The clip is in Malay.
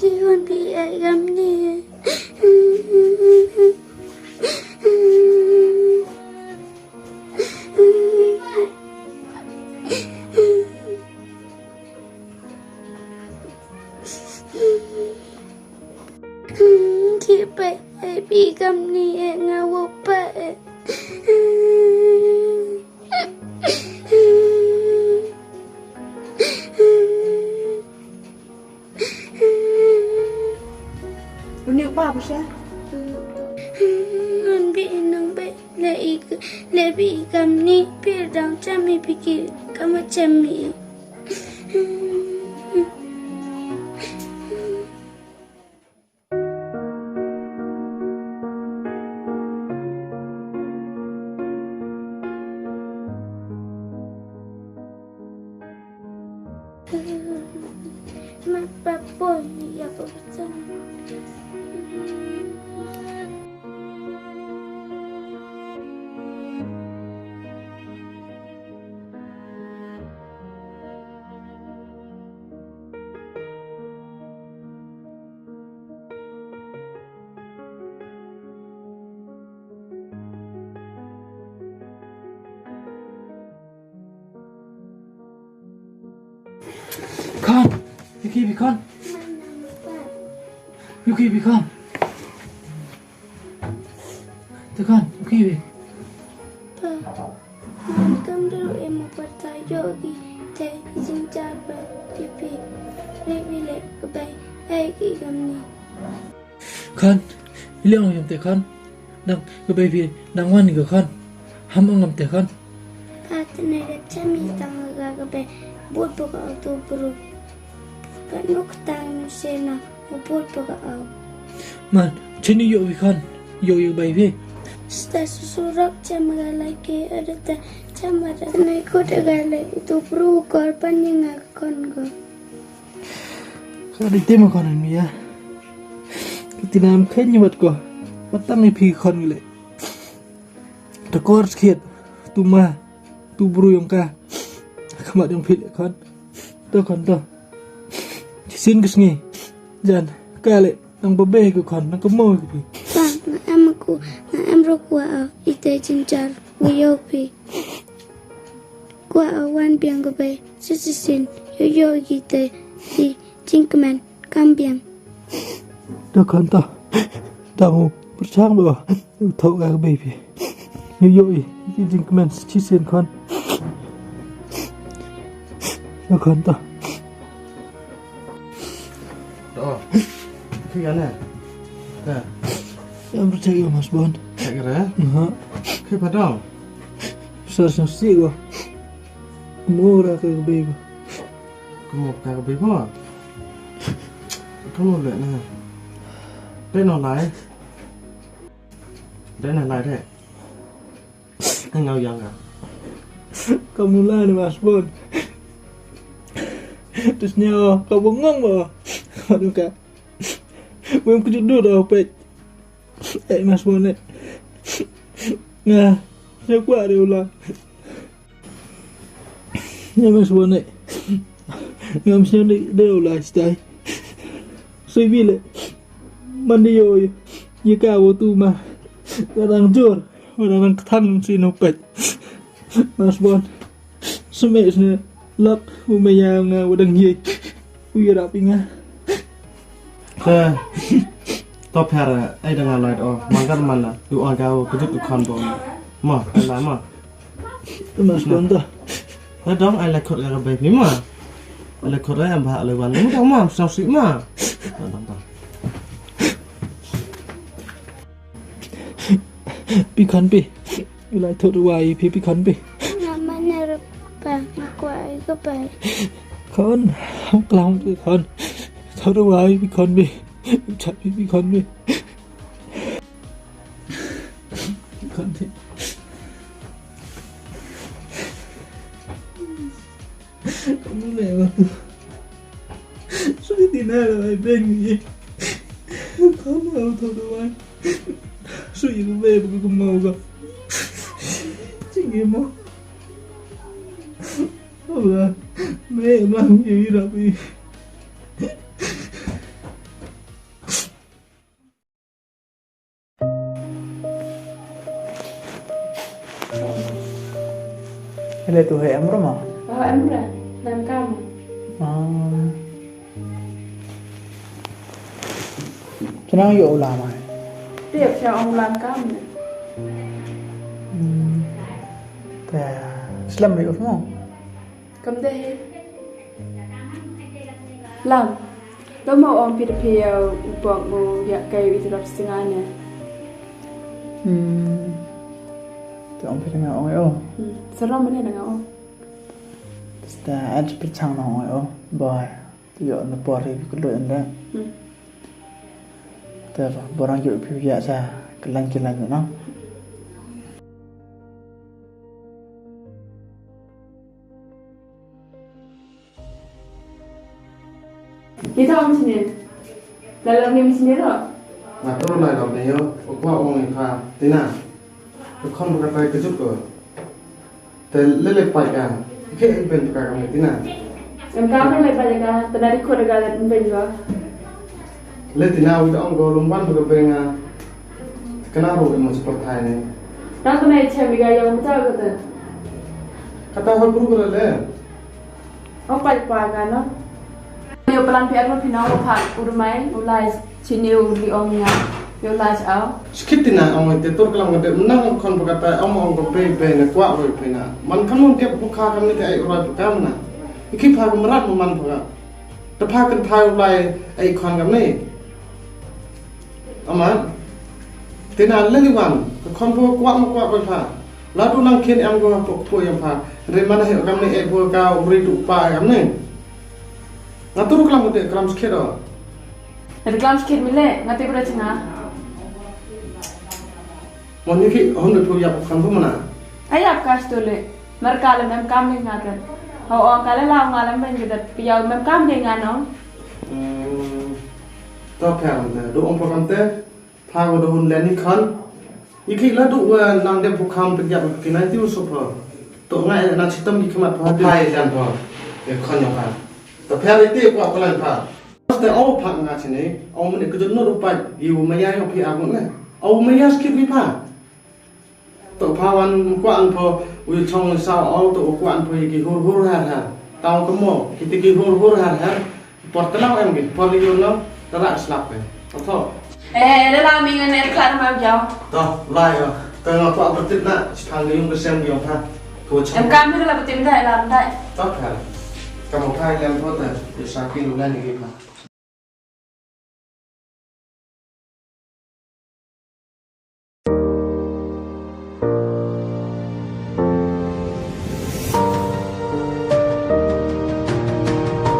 chỉ còn bị ai găm đi. Khi bé bị găm đi ngao vô bé. Nhiều ba bữa sáng Mình bị nâng bé lại bị găm đi biết rằng cha mẹ bị kì cảm ơn cha mẹ. Mas papoy ya po sa Con, Yuki bị con. Yuki bị con. Thưa con, Yuki bị. Come to em một bát tay yogi thế xin chào bạn pipi lấy vi lệ của bạn ai kỹ gầm này. Con, liệu ông nhầm tới con. Đang, cái baby vì đang ngoan của con. Hâm ông ngầm tới con. At này là cha mi tăng ga cái bạn buat boga auto bro. Bạn lúc tăng xe nào một buat boga auto. Man, trên đi dụ với con. Dụ baby. Sta susurak cha magalaki ada ta cha mara nai ko dagalai tu bro korban yang akan go. Con đi tìm một con này nha. Cái tin em khét như vật của. Bắt tăng này phi con như lệ. Ta có khiết. Tu ma. Tu bro yang ka. Không ada yang pilih con. Tuh con tuh. Xin cái nghề. Jangan. Cái lệ. Đang bơ bê của con. Đang có môi của mình. Vâng, em rô quả ite cincar uyo pi quả wan biang go bay sisisin yo ite di cinkman kambiang. Tuh con tuh. Tahu percaya bahwa tahu gak baby. Yo cinkman sisisin con. Tuh con tuh. Oh, cái này. Nè. Em percaya Mas Bon. Kayak kira. Kayak padahal. Seharusnya sih gua. Murah kayak baby. Kamu kayak bebo. Kamu lihat nè. Đây nó lại. Đây là lại thế. Anh ngầu dần à? Kamu lah nih Mas Bon. Terus nyawa kau bengong bah. Aduh kak. Gue yang kejudul dah pet. Mas Bon nih. Nah, saya kuat dia ulang. Ya Mas Bon nih. Ngam sini dia ulang stay. Suy vi lệ. Mandi rồi. Như cao vô tu mà. Đang chur. Và đang thăng xin học pet. Mas Bon. Sumit ni lap umaya nga wadang yik. Uyarap nga. Top hair ai đang làm đó, mangkat mana, tu orang kau kerja tu kan bom, mah, ai mah. Mas Bon tu. Đó dong ai lại khot cái baby mah, ai lại khot em bahak lewan, ni dong mah, sao sih mah. Dong. Pi con pi. Lại thốt hoài pi con pi. Namanya apa? Kuai go bay. Con, không lòng thì con. Thốt hoài pi con pi. Chặt pi con pi. Con thì. Con muốn mẹ mà. Suy tin nào là bên gì? Con mau thốt hoài. Suy nghĩ về mà cũng mau rồi. Chị nghe mà. Là mẹ mang gì đâu đi. Hele tu hai amro ma. Em ra làm cam. Cho nó dụ làm rồi. Tiếp cho ông làm cam này. Thì Islam hiểu đúng không? Cầm đây. Làm. Đó mau ông PDP buat mau ya kayak itu dapat setengahnya. Thì ông phải nghe ông ấy. Seram mana dengan ông? Ta add bit sang nó ấy. Boy. Thì nó bỏ đi cái lỗi đó. Thì bỏ ra dụ phiêu dạ ra cái lanh nữa nó. Kita orang sini. Dalam ni sini tak? Mà tôi lại đọc này qua ông này pha thế nào tôi không có cái chút rồi thế lấy lại phải cả khi em bên cả cái thế nào Em cam ni lagi banyak kan. Tadi kau dah ada juga. lấy thế nào thì ông có lông văn được bên cái nào rồi một sport thai này Nak kena cakap juga yang betul kata. kata hal buruk rồi đấy Ông phải kan no. Yo pelan pihak lo pinau pak urmai ulai sini uli om nya. Yo ulai sao? skip thế nào ông ấy tôi làm cái đấy năng con bạc tay ông có pay pay này quá rồi pay nào man kan mau tiap buka kami cái rồi cái nào khi pha cái merat man bạcแต่พากันทายไปไอ้คอนกับนี่เอามาทีนั้นเล่นดีวันคอนพวกกว่าไปพาแล้วดูนั่งเขียนเอ็มก็พวกยังพาเรียนมาได้เหรอกับนี่ไอ้พวกก้าวรีดูป่ากับนี่งั้นตัวกลางมันเด็กกลางสเก็ตหรอ Ada kelam sikit mile, ngati pada cengah. วันนี้ที่ผมได้พูดอยากคอนพวกมันอ่ะ Ayah kas tu le. Mereka le mem kami ngatan. Hau orang kala lau ngalam ben kita piau mem kami dengan no. ต่อแผ่นแต่ดูองค์ประกอบเต้พากันดูหุ่นแลนี่คันยี่คิดแล้วดูว่านางเด็กพวกคำเป็นอย่างกินอะไรที่อุศพอตัวง่ายนักชิตมีขมัดพอไทยจันพอเด็กคันอย่างพาแต่แพ้ได้ตีกว่าคนละพาแต่เอาผักงาชนิดเอามันเด็กก็จะนวดไปอยู่ไม่ยากเอาพี่อาบุญเลยเอาไม่ยากคิดวิพาตัวพาวันกว่าอันพอวิชงเศร้าเอาตัวกว่าอันพอยี่หูหูหาหาตาวก็มองคิดกี่หูหูหาหาปอดตะเล่าเอ็มกี่พอรีวิวเนาะตะละสลับไปขอโทษ Dah lah minggu ni kelar mau jauh. ต่อไล่อ่ะแต่เราตัวปฏิบัติทางนี้มันก็เซมเดียวท่าตัวช่าง Em kami dah lah betul dah lah dah. ต่อแผ่นกรรมการเรียนโทษแต่ดิฉันกินรู้ได้ยังไงครับ